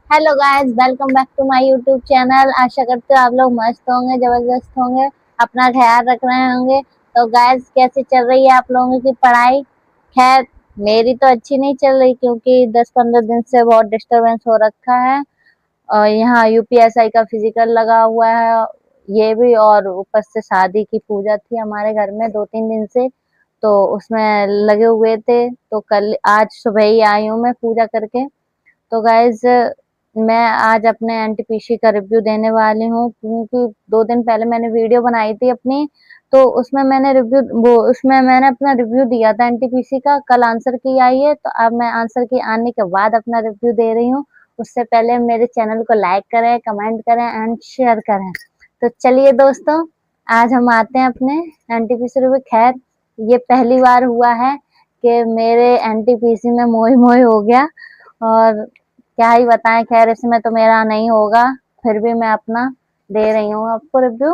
Hello guys, welcome back to my YouTube channel. आशा करते हो आप लोग मस्त होंगे, जबरदस्त होंगे, अपना ख्याल रख रहे होंगे। तो गाइस, कैसे चल रही है आप लोगों की पढ़ाई? खैर, मेरी तो अच्छी नहीं चल रही क्योंकि 10-15 दिन से बहुत डिस्टरबेंस हो रखा है। और यहाँ यूपीएसआई का फिजिकल लगा हुआ है, ये भी, और ऊपर से शादी की पूजा थी हमारे घर में 2-3 दिन से, तो उसमें लगे हुए थे। तो कल आज सुबह ही आई हूँ मैं पूजा करके। तो गाइज, मैं आज अपने एनटीपीसी का रिव्यू देने वाली हूँ क्योंकि 2 दिन पहले मैंने वीडियो बनाई थी अपनी। तो उसमें मैंने अपना रिव्यू दिया था एनटीपीसी का। कल आंसर की आई है, तो अब मैं आंसर की आने के बाद अपना रिव्यू दे रही हूँ। उससे पहले मेरे चैनल को लाइक करें, कमेंट करें एंड शेयर करें। तो चलिए दोस्तों, आज हम आते हैं अपने एनटीपीसी रिव्यू। खैर, ये पहली बार हुआ है कि मेरे एनटीपीसी में मोई मोई हो गया, और क्या ही बताएं। खैर, इसमें तो मेरा नहीं होगा, फिर भी मैं अपना दे रही हूँ आपको रिव्यू।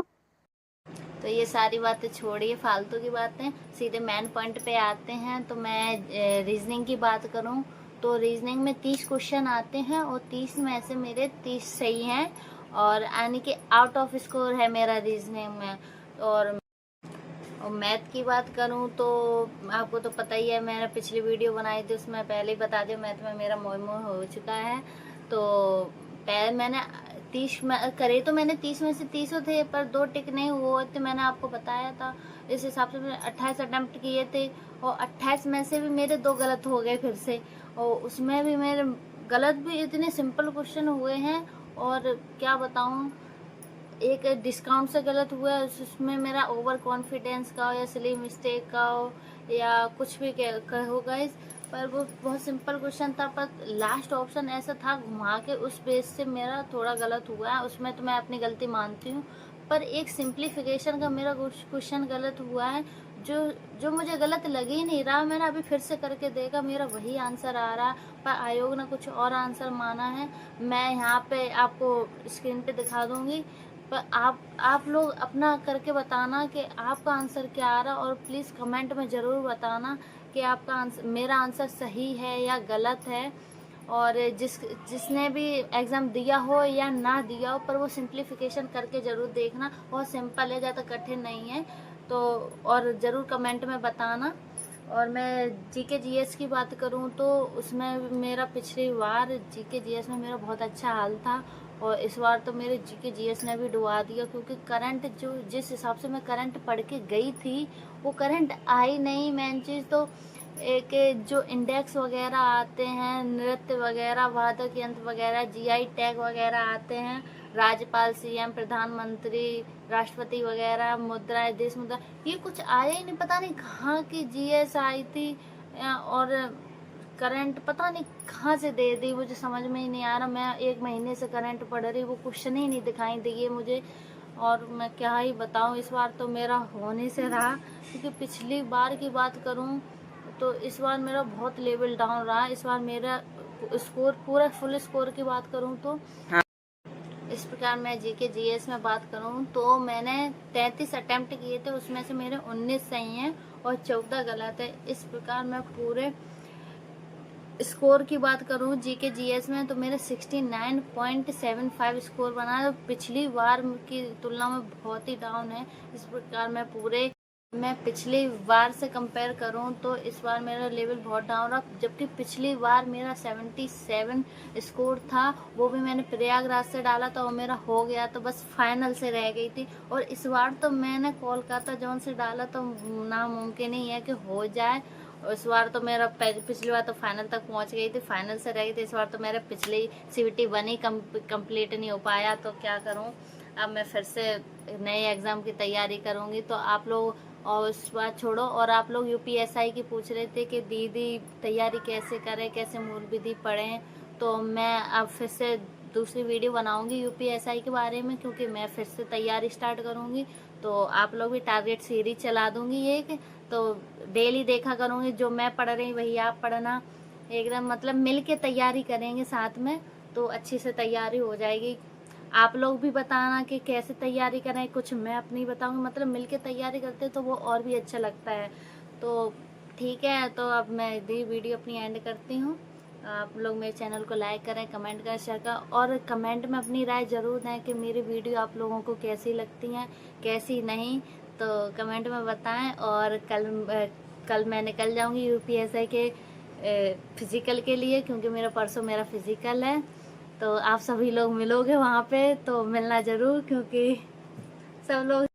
तो ये सारी बातें छोड़िए, फालतू की बातें, सीधे मेन पॉइंट पे आते हैं। तो मैं रीजनिंग की बात करूं तो रीजनिंग में 30 क्वेश्चन आते हैं और 30 में से मेरे 30 सही हैं, और यानी कि आउट ऑफ स्कोर है मेरा रीजनिंग में। और मैथ की बात करूं तो आपको तो पता ही है, मैंने पिछली वीडियो बनाई थी उसमें पहले ही बता दिया, मैथ में मेरा मोह मोह हो चुका है। तो पहले मैंने 30 करे तो मैंने 30 में से 30 थे, पर 2 टिक नहीं हुए थे, मैंने आपको बताया था। इस हिसाब से मैंने 28 अटेम्प्ट किए थे, और 28 में से भी मेरे 2 गलत हो गए फिर से। और उसमें भी मेरे गलत भी इतने सिंपल क्वेश्चन हुए हैं, और क्या बताऊं, एक डिस्काउंट से गलत हुआ है, उसमें मेरा ओवर कॉन्फिडेंस का हो या सिली मिस्टेक का हो या कुछ भी कहो गाइस। पर वो बहुत सिंपल क्वेश्चन था, पर लास्ट ऑप्शन ऐसा था घुमा के, उस बेस से मेरा थोड़ा गलत हुआ है। उसमें तो मैं अपनी गलती मानती हूँ, पर एक सिंप्लीफिकेशन का मेरा क्वेश्चन गलत हुआ है, जो जो मुझे गलत लग ही नहीं रहा। मैंने अभी फिर से करके देखा, मेरा वही आंसर आ रहा, पर आयोग ने कुछ और आंसर माना है। मैं यहाँ पे आपको स्क्रीन पे दिखा दूंगी, पर आप लोग अपना करके बताना कि आपका आंसर क्या आ रहा, और प्लीज़ कमेंट में ज़रूर बताना कि आपका आंसर, मेरा आंसर सही है या गलत है। और जिसने भी एग्ज़ाम दिया हो या ना दिया हो, पर वो सिंप्लीफिकेशन करके ज़रूर देखना, बहुत सिंपल है, ज़्यादा कठिन नहीं है। तो और ज़रूर कमेंट में बताना। और मैं जीके जीएस की बात करूं तो उसमें मेरा पिछली बार जीके जीएस में मेरा बहुत अच्छा हाल था, और इस बार तो मेरे जीके जीएस ने भी डुबा दिया, क्योंकि करंट जो जिस हिसाब से मैं करंट पढ़ के गई थी वो करंट आई नहीं। मेन चीज़ तो एक जो इंडेक्स वगैरह आते हैं, नृत्य वगैरह, वादक यंत्र वगैरह, जीआई टैग वगैरह आते हैं, राज्यपाल, सीएम, प्रधानमंत्री, राष्ट्रपति वगैरह, मुद्रा, देश मुद्रा, ये कुछ आया ही नहीं। पता नहीं कहाँ की जीएस आई थी, और करंट पता नहीं कहाँ से दे दी, मुझे समझ में ही नहीं आ रहा। मैं 1 महीने से करंट पढ़ रही, वो क्वेश्चन ही नहीं दिखाई दिए मुझे। और मैं क्या ही बताऊँ, इस बार तो मेरा होने से रहा, क्योंकि पिछली बार की बात करूँ तो इस बार मेरा बहुत लेवल डाउन रहा। इस बार मेरा स्कोर, पूरा फुल स्कोर की बात करूँ तो इस प्रकार, मैं जीके जीएस में बात करूँ तो मैंने 33 अटेम्प्ट किए थे, उसमें से मेरे 19 सही हैं और 14 गलत है। इस प्रकार मैं पूरे स्कोर की बात करूँ जीके जीएस में तो मेरे 69.75 स्कोर बना है, पिछली बार की तुलना में बहुत ही डाउन है। इस प्रकार मैं पिछली बार से कंपेयर करूं तो इस बार मेरा लेवल बहुत डाउन रहा, जबकि पिछली बार मेरा 77 स्कोर था, वो भी मैंने प्रयागराज से डाला था और मेरा हो गया, तो बस फाइनल से रह गई थी। और इस बार तो मैंने कोलकाता जॉन से डाला, तो नामुमकिन ही है कि हो जाए। और इस बार तो मेरा पिछली बार तो फाइनल तक पहुंच गई थी, फाइनल से रह गई थी। इस बार तो मेरा पिछली सीवीटी 1 ही कंप्लीट नहीं हो पाया, तो क्या करूं, अब मैं फिर से नए एग्जाम की तैयारी करूंगी। तो आप लोग, और उस बात छोड़ो, और आप लोग यूपीएसआई की पूछ रहे थे कि दीदी तैयारी कैसे करें, कैसे मूल विधि पढ़ें, तो मैं अब फिर से दूसरी वीडियो बनाऊंगी यूपीएसआई के बारे में, क्योंकि मैं फिर से तैयारी स्टार्ट करूंगी। तो आप लोग भी टारगेट सीरीज चला दूंगी एक, तो डेली देखा करूंगी, जो मैं पढ़ रही वही आप पढ़ना, एकदम मतलब मिल के तैयारी करेंगे साथ में, तो अच्छी से तैयारी हो जाएगी। आप लोग भी बताना कि कैसे तैयारी करें, कुछ मैं अपनी बताऊंगी, मतलब मिलके तैयारी करते तो वो और भी अच्छा लगता है। तो ठीक है, तो अब मैं दी वीडियो अपनी एंड करती हूँ। आप लोग मेरे चैनल को लाइक करें, कमेंट करें, शेयर करें और कमेंट में अपनी राय ज़रूर दें कि मेरी वीडियो आप लोगों को कैसी लगती हैं, कैसी नहीं, तो कमेंट में बताएं। और कल मैं निकल जाऊंगी यूपीएससी के फिज़िकल के लिए, क्योंकि परसों मेरा फिज़िकल है। तो आप सभी लोग मिलोगे वहाँ पे, तो मिलना ज़रूर, क्योंकि सब लोग